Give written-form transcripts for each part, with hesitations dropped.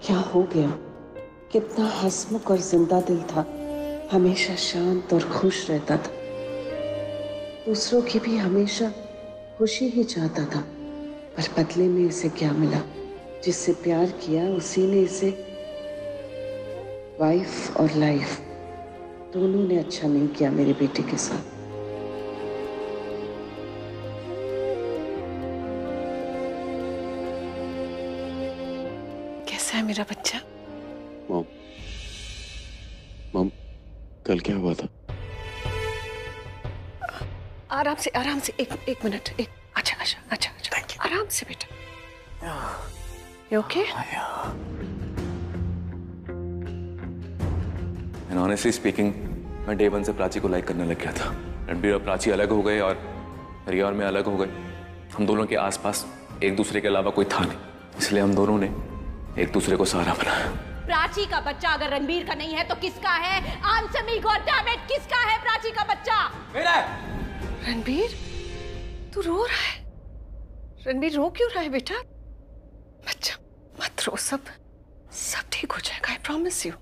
क्या हो गया? कितना हंसमुख और जिंदा दिल था, हमेशा शांत और खुश रहता था, दूसरों की भी हमेशा खुशी ही चाहता था। पर बदले में इसे क्या मिला? जिससे प्यार किया उसी ने इसे वाइफ और लाइफ दोनों ने अच्छा नहीं किया मेरे बेटे के साथ। कैसा है मेरा बच्चा? मॉम, मॉम, कल क्या हुआ था? आराम से एक मिनट। अच्छा आराम से बेटा। You okay? And honestly speaking, मैं डे वन से प्राची को लाइक करने लग गया था। रणबीर और प्राची अलग हो गए और रिया और मैं अलग हो गए। हम दोनों के आसपास एक दूसरे के अलावा कोई था नहीं, इसलिए हम दोनों ने एक दूसरे को सहारा बनाया। प्राची का बच्चा अगर रणबीर का नहीं है तो किसका है? Answer me god damn it, किसका है प्राची का बच्चा? मेरा है। रणबीर, तू रो रहा है? रणबीर रो क्यों रहा है बेटा? बच्चा मत रो, सब ठीक हो जाएगा, आई प्रॉमिस यू।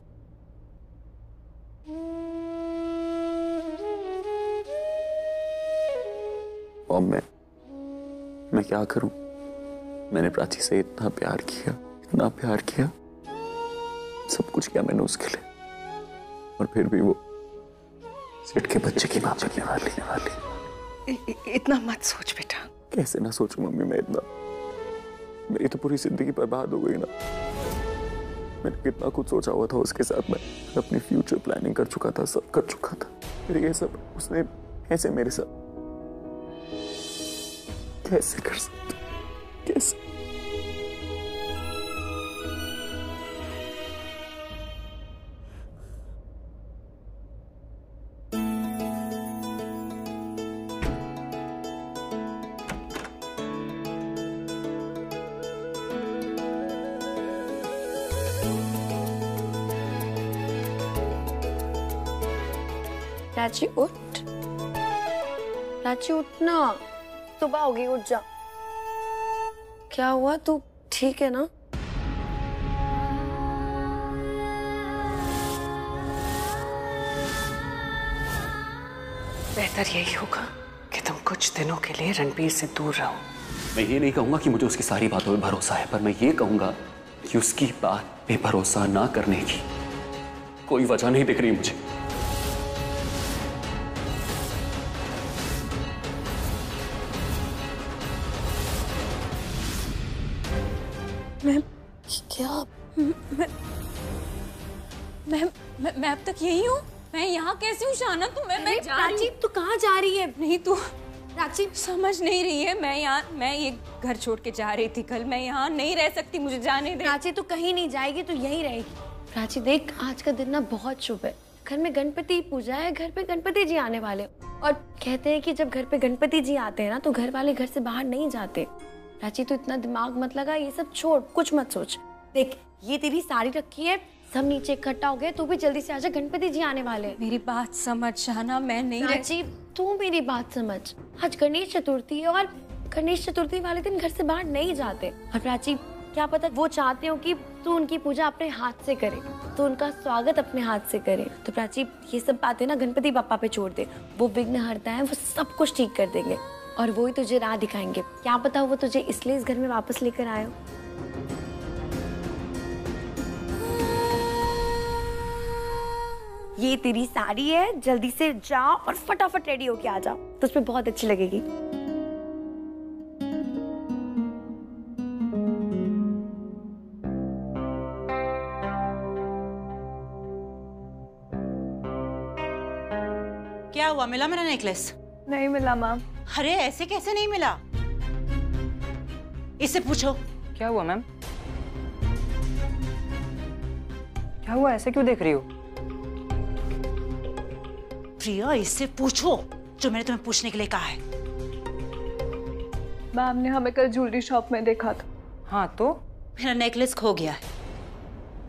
मॉम, मैं क्या करूं? मैंने प्राची से इतना प्यार किया, सब कुछ किया मैंने उसके लिए, और फिर भी वो सेठ के बच्चे की मां बनने वाली। इतना मत सोच बेटा। कैसे ना सोचूं मम्मी, मैं इतना, मेरी तो पूरी जिंदगी बर्बाद हो गई ना। मैंने कितना कुछ सोचा हुआ था उसके साथ, मैं अपनी फ्यूचर प्लानिंग कर चुका था, सब कर चुका था, फिर ये सब उसने ऐसे मेरे साथ कैसे कर सकते? कैसे? प्राची उठ, प्राची उठना, सुबह होगी, उठ जा। क्या हुआ, तू ठीक है ना? बेहतर यही होगा कि तुम कुछ दिनों के लिए रणबीर से दूर रहो। मैं ये नहीं कहूंगा कि मुझे उसकी सारी बातों पे भरोसा है, पर मैं ये कहूंगा कि उसकी बात पे भरोसा ना करने की कोई वजह नहीं दिख रही मुझे। मैं अब तक यही हूँ। मैं यहाँ कैसे हूँ शाना? मैं प्राची तू कहाँ जा रही है? नहीं, तू प्राची समझ नहीं रही है। मैं ये घर छोड़ के जा रही थी कल। मैं यहाँ नहीं रह सकती, मुझे जाने दे। प्राची तू कहीं नहीं जाएगी, तू यहीं रहेगी। प्राची देख, आज का दिन ना बहुत शुभ है। घर में गणपति पूजा है, घर पे गणपति जी आने वाले, और कहते हैं कि जब घर पे गणपति जी आते हैं ना तो घर वाले घर से बाहर नहीं जाते। प्राची तू इतना दिमाग मत लगा, ये सब छोड़, कुछ मत सोच। देख, ये तेरी साड़ी रखी है, सब नीचे इकट्ठा हो गए, तू भी जल्दी से आजा, गणपति जी आने वाले। मेरी बात समझ शाना, मैं नहीं प्राची तू मेरी बात समझ। आज गणेश चतुर्थी है, और गणेश चतुर्थी वाले दिन घर से बाहर नहीं जाते। और प्राची क्या पता वो चाहते हो कि तू उनकी पूजा अपने हाथ से करे, तो उनका स्वागत अपने हाथ से करे। तो प्राची ये सब बातें ना गणपति पापा पे छोड़ दे, वो विघ्नहर्ता है, वो सब कुछ ठीक कर देंगे, और वो ही तुझे राह दिखाएंगे। क्या पता वो तुझे इसलिए इस घर में वापस लेकर आए हो। ये तेरी साड़ी है, जल्दी से जा और फटाफट रेडी होके आ जा, तो उस पे बहुत अच्छी लगेगी। क्या हुआ, मिला मेरा नेकलेस? नहीं मिला मैम। अरे ऐसे कैसे नहीं मिला? इससे पूछो। क्या हुआ मैम? क्या हुआ, ऐसे क्यों देख रही हो? प्रिया, इससे पूछो जो मैंने तुम्हें पूछने के लिए कहा है। मैम ने हमें कल ज्वेलरी शॉप में देखा था। हाँ तो? मेरा नेकलेस खो गया है।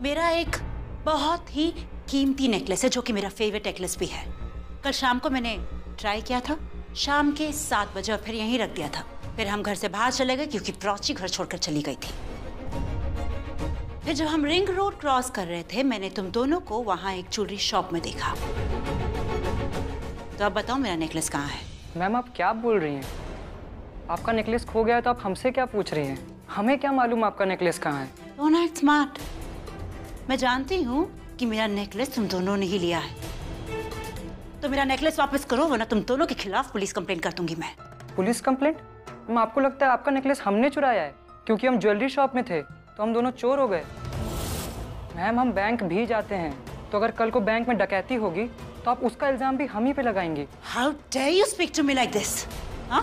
मेरा एक बहुत ही कीमती नेकलेस है जो कि मेरा फेवरेट नेकलेस भी है। कल शाम को मैंने ट्राई किया था, शाम के 7 बजे, और फिर यहीं रख दिया था। फिर हम घर से बाहर चले गए क्योंकि प्राची घर छोड़कर चली गई थी। फिर जब हम रिंग रोड क्रॉस कर रहे थे मैंने तुम दोनों को वहां एक ज्वेलरी शॉप में देखा। तो अब बताओ मेरा नेकलेस कहाँ है? मैम आप क्या बोल रही हैं? आपका नेकलेस खो गया है तो आप हमसे क्या पूछ रही हैं? हमें क्या मालूम आपका नेकलेस कहाँ है? Don't act smart. मैं जानती हूँ कि मेरा नेकलेस तुम दोनों ने ही लिया है। तो मेरा नेकलेस वापस करो वरना तुम दोनों के खिलाफ पुलिस कंप्लेंट कर दूंगी मैं। Police complaint? मैम आपको लगता है आपका नेकलेस हमने चुराया है? क्योंकि हम ज्वेलरी शॉप में थे तो हम दोनों चोर हो गए। मैम हम बैंक भी जाते हैं, तो अगर कल को बैंक में डकैती होगी तो आप उसका इल्जाम भी हम ही पे लगाएंगी। How dare you speak to me like this? हाँ?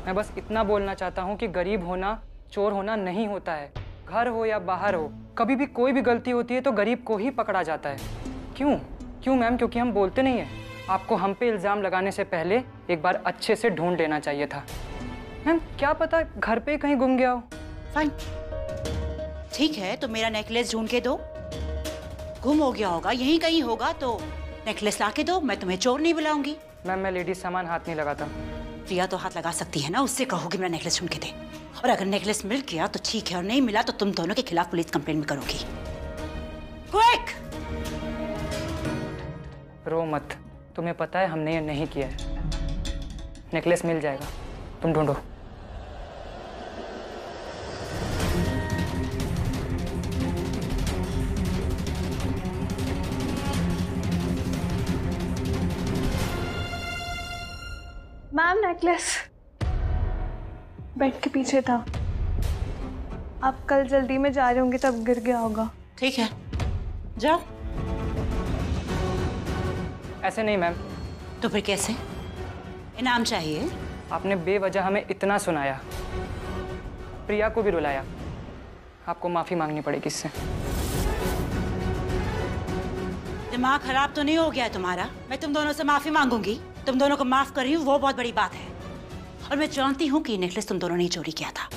मैं बस इतना बोलना चाहता हूँ कि गरीब होना चोर होना नहीं होता है। घर हो या बाहर हो, कभी भी कोई भी गलती होती है तो गरीब को ही पकड़ा जाता है। क्यों? क्यों मैम? क्योंकि हम बोलते नहीं हैं। आपको हम पे इल्जाम लगाने से पहले एक बार अच्छे से ढूंढ लेना चाहिए था। मैम क्या पता घर पे ही कहीं गुम गया हो। फाइन, ठीक है, तो मेरा नेकलेस ढूंढ के दो। गुम हो गया होगा, यहीं कहीं होगा, तो नेकलेस ला के दो। मैं तुम्हें चोर नहीं बुलाऊंगी। मैम मैं लेडीज सामान हाथ नहीं लगाता। प्रिया तो हाथ लगा सकती है ना, उससे कहोगी मेरा नेकलेस ढूंढ के दे। और अगर नेकलेस मिल गया तो ठीक है, और नहीं मिला तो तुम दोनों के खिलाफ पुलिस कंप्लेंट भी करोगी। क्विक! रो मत, तुम्हें पता है हमने ये नहीं किया है। नेकलेस मिल जाएगा, तुम ढूंढो। मैम नेकलेस बेड के पीछे था। आप कल जल्दी में जा रहे होंगे तब गिर गया होगा। ठीक है, जाओ। ऐसे नहीं मैम। तो फिर कैसे? इनाम चाहिए? आपने बेवजह हमें इतना सुनाया, प्रिया को भी रुलाया। आपको माफी मांगनी पड़ेगी इससे। दिमाग खराब तो नहीं हो गया है तुम्हारा? मैं तुम दोनों से माफी मांगूंगी, तुम दोनों को माफ कर रही हूँ, वो बहुत बड़ी बात है। और मैं जानती हूँ कि ये नेकलेस तुम दोनों ने चोरी किया था।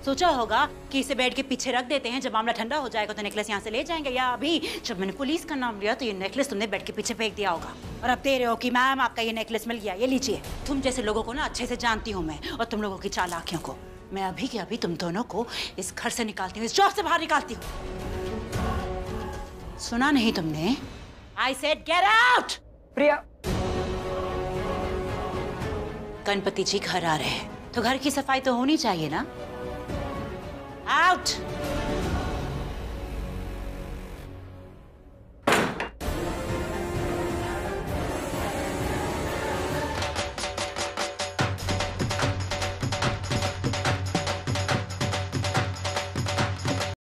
सोचा होगा कि इसे बेड के पीछे रख देते हैं, जब मामला ठंडा हो जाएगा तो नेकलेस यहाँ से ले जाएंगे, या अभी जब मैंने पुलिस का नाम लिया तो ये नेकलेस तुमने बेड के पीछे फेंक दिया होगा। और अब दे रहे हो कि मैम आपका ये नेकलेस मिल गया, ये लीजिए। तुम जैसे लोगों को ना अच्छे से जानती हूँ मैं, और तुम लोगों की चालाकियों को। मैं अभी के अभी तुम दोनों को इस घर से निकालती हूँ, इस जॉब से बाहर निकालती हूँ। सुना नहीं तुमने? I said get out! प्रिया, गणपति जी घर आ रहे हैं तो घर की सफाई तो होनी चाहिए ना। आउट!